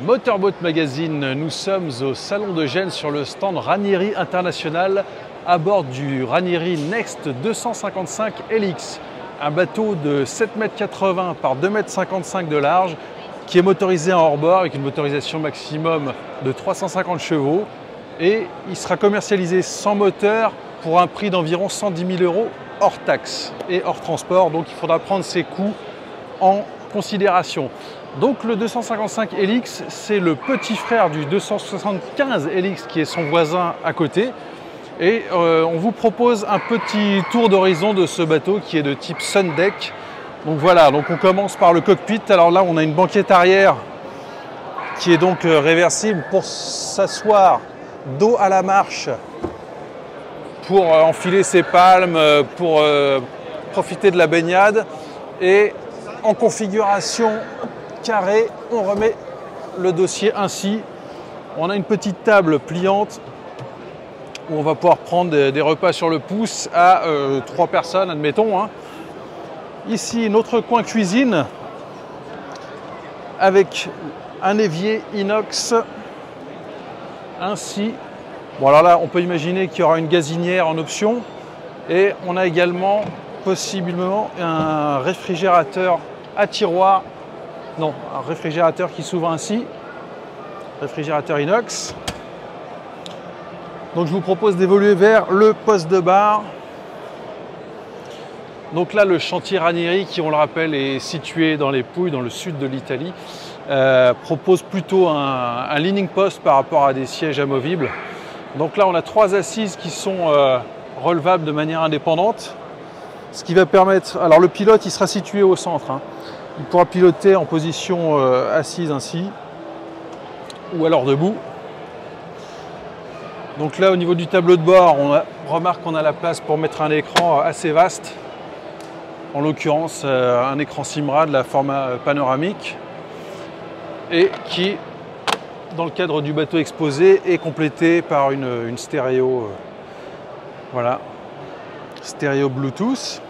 Motorboat Magazine, nous sommes au Salon de Gênes sur le stand Ranieri International à bord du Ranieri Next 255 LX, un bateau de 7,80 m par 2,55 m de large qui est motorisé en hors-bord avec une motorisation maximum de 350 chevaux et il sera commercialisé sans moteur pour un prix d'environ 110 000 € hors taxe et hors transport, donc il faudra prendre ses coûts en considération. Donc le 255 LX, c'est le petit frère du 275 LX qui est son voisin à côté. Et on vous propose un petit tour d'horizon de ce bateau qui est de type Sundeck. Donc voilà, donc on commence par le cockpit. Alors là, on a une banquette arrière qui est donc réversible pour s'asseoir dos à la marche, pour enfiler ses palmes, pour profiter de la baignade. Et en configuration carré, on remet le dossier ainsi. On a une petite table pliante où on va pouvoir prendre des repas sur le pouce à 3 personnes, admettons. Ici, notre coin cuisine avec un évier inox ainsi. Bon, alors là, on peut imaginer qu'il y aura une gazinière en option et on a également possiblement un réfrigérateur à tiroir. Non, un réfrigérateur qui s'ouvre ainsi, réfrigérateur inox. Donc je vous propose d'évoluer vers le poste de bar. Donc là, le chantier Ranieri, qui on le rappelle est situé dans les Pouilles, dans le sud de l'Italie, propose plutôt un leaning post par rapport à des sièges amovibles. Donc là, on a 3 assises qui sont relevables de manière indépendante, ce qui va permettre. Alors le pilote, il sera situé au centre. Il pourra piloter en position assise ainsi, ou alors debout. Donc là, au niveau du tableau de bord, on remarque qu'on a la place pour mettre un écran assez vaste. En l'occurrence, un écran Simrad, la format panoramique, et qui, dans le cadre du bateau exposé, est complété par une stéréo, voilà, stéréo Bluetooth.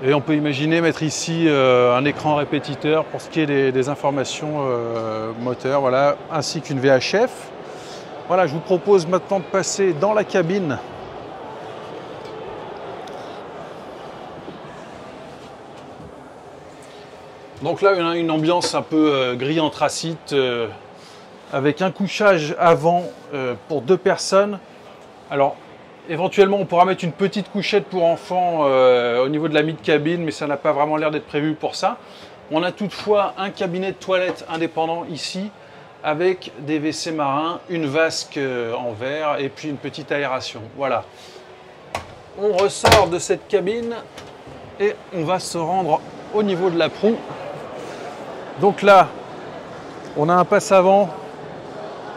Et on peut imaginer mettre ici un écran répétiteur pour ce qui est des informations moteurs, voilà, ainsi qu'une VHF. Voilà, je vous propose maintenant de passer dans la cabine. Donc là, on a une ambiance un peu gris anthracite avec un couchage avant pour 2 personnes. Alors, éventuellement, on pourra mettre une petite couchette pour enfants au niveau de la mid-cabine, mais ça n'a pas vraiment l'air d'être prévu pour ça. On a toutefois un cabinet de toilette indépendant ici, avec des WC marins, une vasque en verre et puis une petite aération. Voilà. On ressort de cette cabine et on va se rendre au niveau de la proue. Donc là, on a un passe-avant,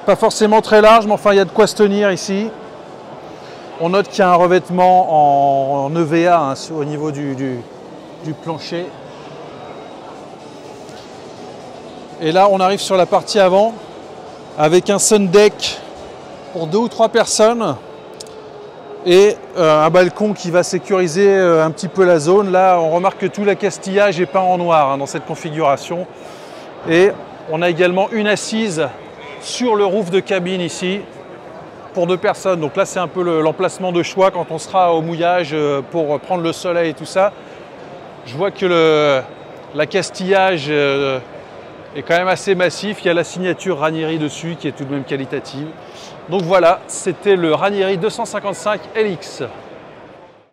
pas forcément très large, mais enfin il y a de quoi se tenir ici. On note qu'il y a un revêtement en EVA au niveau du plancher. Et là, on arrive sur la partie avant avec un Sundeck pour 2 ou 3 personnes et un balcon qui va sécuriser un petit peu la zone. Là, on remarque que tout l'accastillage est peint en noir dans cette configuration. Et on a également une assise sur le roof de cabine ici pour 2 personnes. Donc là, c'est un peu l'emplacement de choix quand on sera au mouillage pour prendre le soleil et tout ça. Je vois que l'accastillage est quand même assez massif. Il y a la signature Ranieri dessus qui est tout de même qualitative. Donc voilà, c'était le Ranieri 255 LX.